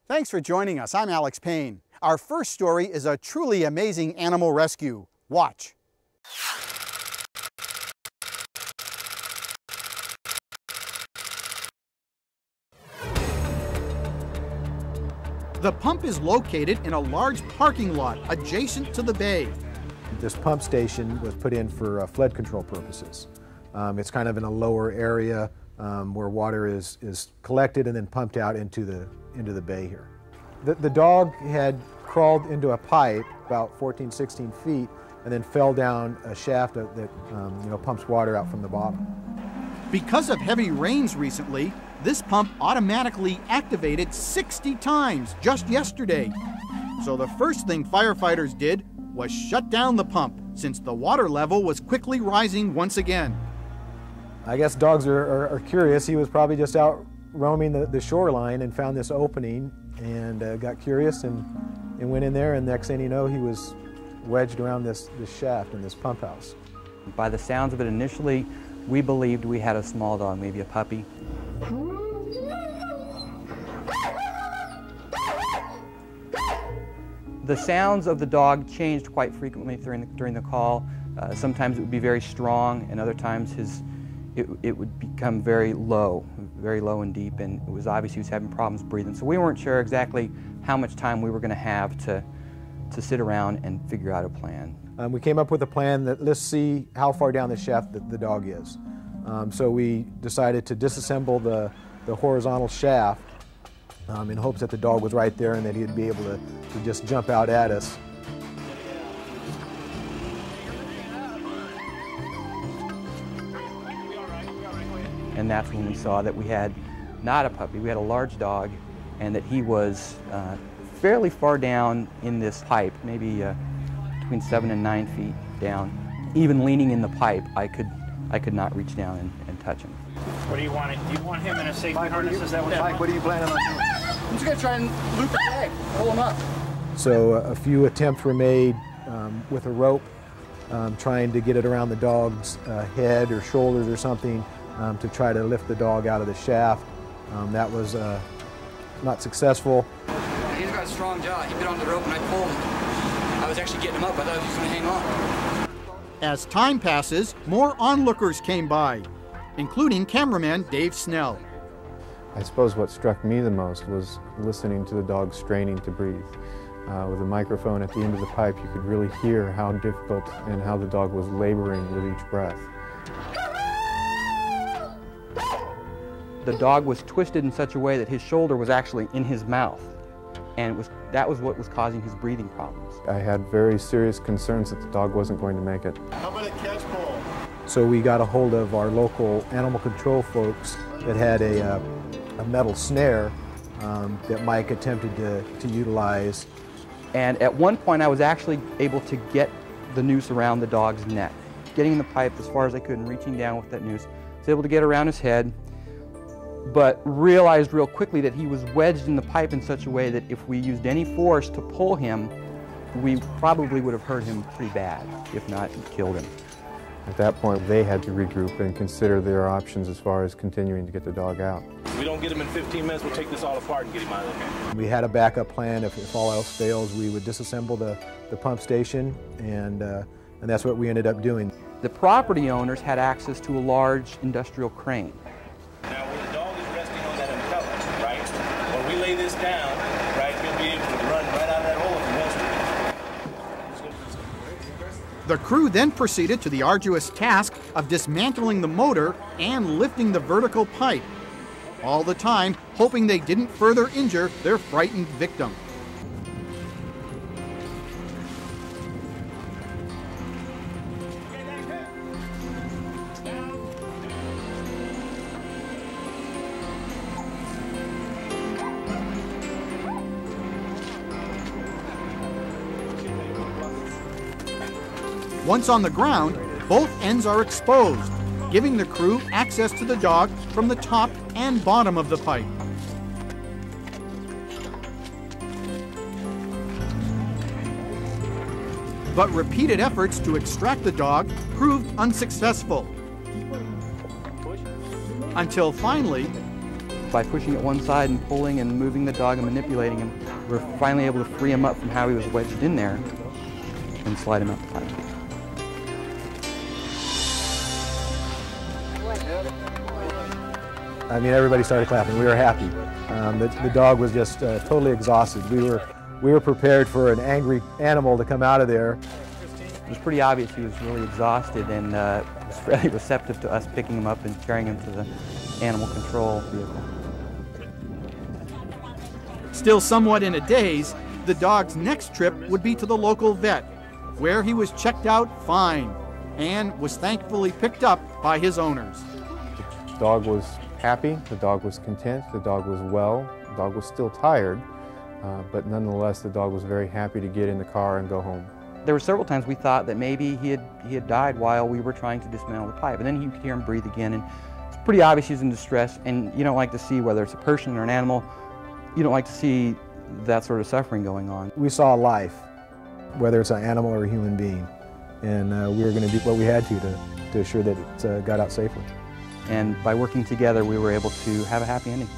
Thanks for joining us. I'm Alex Payne. Our first story is a truly amazing animal rescue. Watch. The pump is located in a large parking lot adjacent to the bay. This pump station was put in for flood control purposes. It's kind of in a lower area where water is collected and then pumped out into the bay here. The dog had crawled into a pipe about 14, 16 feet and then fell down a shaft that pumps water out from the bottom. Because of heavy rains recently, this pump automatically activated 60 times just yesterday. So the first thing firefighters did was shut down the pump since the water level was quickly rising once again. I guess dogs are curious. He was probably just out roaming the shoreline and found this opening and got curious and went in there, and next thing you know, he was wedged around this shaft in this pump house. By the sounds of it initially, we believed we had a small dog, maybe a puppy. The sounds of the dog changed quite frequently during the call. Sometimes it would be very strong, and other times it would become very low and deep, and it was obvious he was having problems breathing. So we weren't sure exactly how much time we were going to have to sit around and figure out a plan. We came up with a plan that let's see how far down the shaft the dog is. So we decided to disassemble the horizontal shaft in hopes that the dog was right there and that he'd be able to just jump out at us. And that's when we saw that we had not a puppy, we had a large dog, and that he was fairly far down in this pipe, maybe between 7 and 9 feet down. Even leaning in the pipe, I could not reach down and touch him. What do you want? Do you want him in a safety harness? Is that what Mike, what are you planning on doing? I'm just going to try and loop the tag, pull him up. So a few attempts were made with a rope, trying to get it around the dog's head or shoulders or something to try to lift the dog out of the shaft. That was not successful. He's got a strong jaw. He bit on the rope and I pulled him. I was actually getting him up. I thought he was going to hang on. As time passes, more onlookers came by, including cameraman Dave Snell. I suppose what struck me the most was listening to the dog straining to breathe. With a microphone at the end of the pipe, you could really hear how difficult and how the dog was laboring with each breath. The dog was twisted in such a way that his shoulder was actually in his mouth, and that was what was causing his breathing problems. I had very serious concerns that the dog wasn't going to make it. How about a catch pole? So we got a hold of our local animal control folks that had a metal snare that Mike attempted to utilize. And at one point I was actually able to get the noose around the dog's neck. Getting the pipe as far as I could and reaching down with that noose. I was able to get around his head, but realized real quickly that he was wedged in the pipe in such a way that if we used any force to pull him, we probably would have hurt him pretty bad, if not killed him. At that point, they had to regroup and consider their options as far as continuing to get the dog out. If we don't get him in 15 minutes, we'll take this all apart and get him out of there. We had a backup plan. If all else fails, we would disassemble the pump station, and that's what we ended up doing. The property owners had access to a large industrial crane. Now, when the dog is resting on that impeller, right, when we lay this down, right, he'll be able to run right out of that hole if he wants to. The crew then proceeded to the arduous task of dismantling the motor and lifting the vertical pipe, all the time hoping they didn't further injure their frightened victim. Once on the ground, both ends are exposed, giving the crew access to the dog from the top and bottom of the pipe. But repeated efforts to extract the dog proved unsuccessful. Until finally, by pushing it one side and pulling and moving the dog and manipulating him, we were finally able to free him up from how he was wedged in there and slide him out the pipe. I mean, everybody started clapping. We were happy. The dog was just totally exhausted. We were prepared for an angry animal to come out of there. It was pretty obvious he was really exhausted and was fairly receptive to us picking him up and carrying him to the animal control vehicle. Still somewhat in a daze, the dog's next trip would be to the local vet, where he was checked out fine and was thankfully picked up by his owners. The dog was happy, the dog was content, the dog was well, the dog was still tired, but nonetheless the dog was very happy to get in the car and go home. There were several times we thought that maybe he had died while we were trying to dismantle the pipe, and then you could hear him breathe again, and it's pretty obvious he's in distress, and you don't like to see, whether it's a person or an animal, you don't like to see that sort of suffering going on. We saw life, whether it's an animal or a human being, and we were going to do what we had to assure that it got out safely. And by working together, we were able to have a happy ending.